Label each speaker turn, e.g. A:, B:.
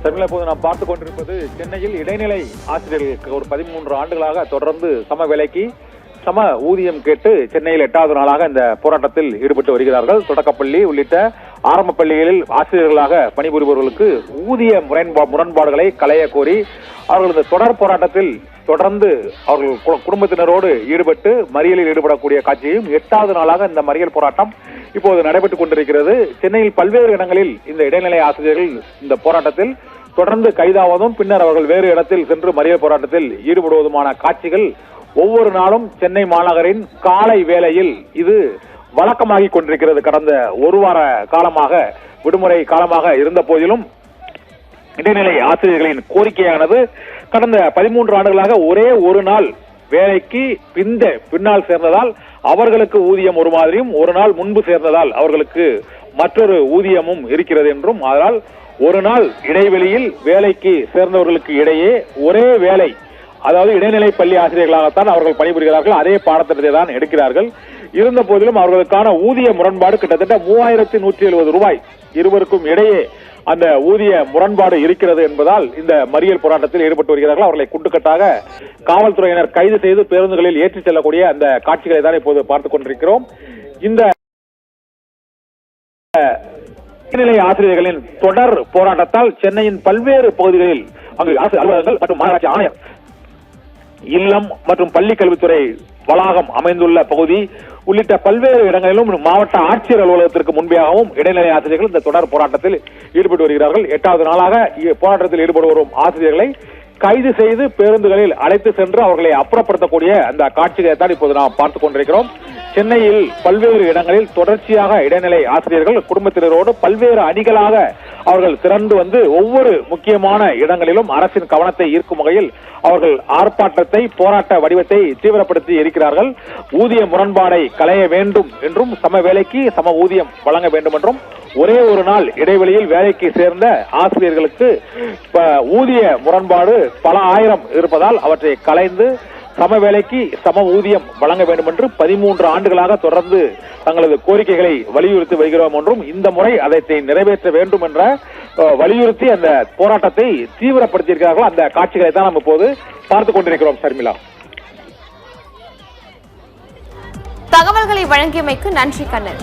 A: தமிழ் இப்போது நாம் பார்த்துக் கொண்டிருப்பது சென்னையில் இடைநிலை ஆசிரியர்களுக்கு ஒரு 13 ஆண்டுகளாக தொடர்ந்து சம வேலைக்கு சம ஊதியம் கேட்டு சென்னையில் 8வது நாளாக இந்த போராட்டத்தில் ஈடுபட்டு வருகிறார்கள். தொடக்கப்பள்ளி உள்ளிட்ட ஆரம்ப பள்ளிகளில் ஆசிரியர்களாக பணிபுரிபவர்களுக்கு ஊதிய முரண்பாடுகளை களைய கோரி அவர்கள் இந்த தொடர் போராட்டத்தில் தொடர்ந்து அவர்கள் குடும்பத்தினரோடு ஈடுபட்டு மறியலில் ஈடுபடக்கூடிய காட்சியையும் 8வது நாளாக இந்த மறியல் போராட்டம் இப்போது நடைபெற்றுக் கொண்டிருக்கிறது. சென்னையில் பல்வேறு இடங்களில் இந்த இடைநிலை ஆசிரியர்கள் இந்த போராட்டத்தில் தொடர்ந்து கைதாவதும் பின்னர் அவர்கள் வேறு இடத்தில் சென்று மறியல் போராட்டத்தில் ஈடுபடுவதுமான காட்சிகள் ஒவ்வொரு நாளும் சென்னை மாநகரின் காலை வேளையில் இது வழக்கமாகி கொண்டிருக்கிறது. கடந்த ஒரு வார காலமாக விடுமுறை காலமாக இருந்த போதிலும் இடைநிலை ஆசிரியர்களின் கோரிக்கையானது கடந்த 13 ஆண்டுகளாக ஒரே ஒரு நாள் வேலைக்கு பின்னால் சேர்ந்ததால் அவர்களுக்கு ஊதியம் ஒரு மாதிரியும் ஒரு நாள் முன்பு சேர்ந்ததால் அவர்களுக்கு மற்றொரு ஊதியமும் இருக்கிறது என்றும், அதனால் ஒரு நாள் இடைவெளியில் வேலைக்கு சேர்ந்தவர்களுக்கு இடையே ஒரே வேலை, அதாவது இடைநிலை பள்ளி ஆசிரியர்களாகத்தான் அவர்கள் பணிபுரிகிறார்கள், அதே பாடத்திட்டத்தை தான் எடுக்கிறார்கள். இருந்த போதிலும் அவர்களுக்கான ஊதிய முரண்பாடு கிட்டத்தட்ட 3170 ரூபாய் இருவருக்கும் இடையே அந்த ஊதிய முரண்பாடு இருக்கிறது என்பதால் இந்த மறியல் போராட்டத்தில் ஈடுபட்டு வருகிறார்கள். அவர்களை குண்டுக்கட்டாக காவல்துறையினர் கைது செய்து பேருந்துகளில் ஏற்றிச் செல்லக்கூடிய அந்த காட்சிகளை தான் இப்போது பார்த்துக் கொண்டிருக்கிறோம். இந்த இடைநிலை ஆசிரியர்களின் தொடர் போராட்டத்தால் சென்னையின் பல்வேறு பகுதிகளில் அங்கு அலுவலகங்கள் மற்றும் மாநகராட்சி ஆணையர் இல்லம் மற்றும் பள்ளி கல்வித்துறை வளாகம் அமைந்துள்ள பகுதி உள்ளிட்ட பல்வேறு இடங்களிலும் மாவட்ட ஆட்சியர் அலுவலகத்திற்கு முன்பாகவும் இடைநிலை ஆசிரியர்கள் இந்த தொடர் போராட்டத்தில் ஈடுபட்டு வருகிறார்கள். 8வது நாளாக போராட்டத்தில் ஈடுபட்டு வரும் ஆசிரியர்களை கைது செய்து பேருந்துகளில் அழைத்து சென்று அவர்களை அப்புறப்படுத்தக்கூடிய அந்த காட்சிகளை தான் இப்போது நாம் பார்த்துக் கொண்டிருக்கிறோம். சென்னையில் பல்வேறு இடங்களில் தொடர்ச்சியாக இடைநிலை ஆசிரியர்கள் குடும்பத்தினரோடு பல்வேறு அணிகளாக அவர்கள் திரண்டு வந்து ஒவ்வொரு முக்கியமான இடங்களிலும் அரசின் கவனத்தை ஈர்க்கும் வகையில் அவர்கள் ஆர்ப்பாட்டத்தை போராட்ட வடிவத்தை தீவிரப்படுத்தி இருக்கிறார்கள். ஊதிய முரண்பாடை களைய வேண்டும் என்றும் சம வேலைக்கு சம ஊதியம் வழங்க வேண்டும் என்றும் ஒரே ஒரு நாள் இடைவெளியில் வேலைக்கு சேர்ந்த ஆசிரியர்களுக்கு ஊதிய முரண்பாடு பல ஆயிரம் இருப்பதால் அவற்றை களைந்து சம வேலைக்கு சம ஊதியம் வழங்க வேண்டும் என்று 13 ஆண்டுகளாக தொடர்ந்து தங்களது கோரிக்கைகளை வலியுறுத்தி வருகிறோம் என்றும் இந்த முறை அதை நிறைவேற்ற வேண்டும் என்ற வலியுறுத்தி அந்த போராட்டத்தை தீவிரப்படுத்தியிருக்கிறார்கள். அந்த காட்சிகளை தான் நாம் இப்போது பார்த்துக் கொண்டிருக்கிறோம். சர்மிளா,
B: தகவல்களை வழங்கியமைக்கு நன்றி கண்ணன்.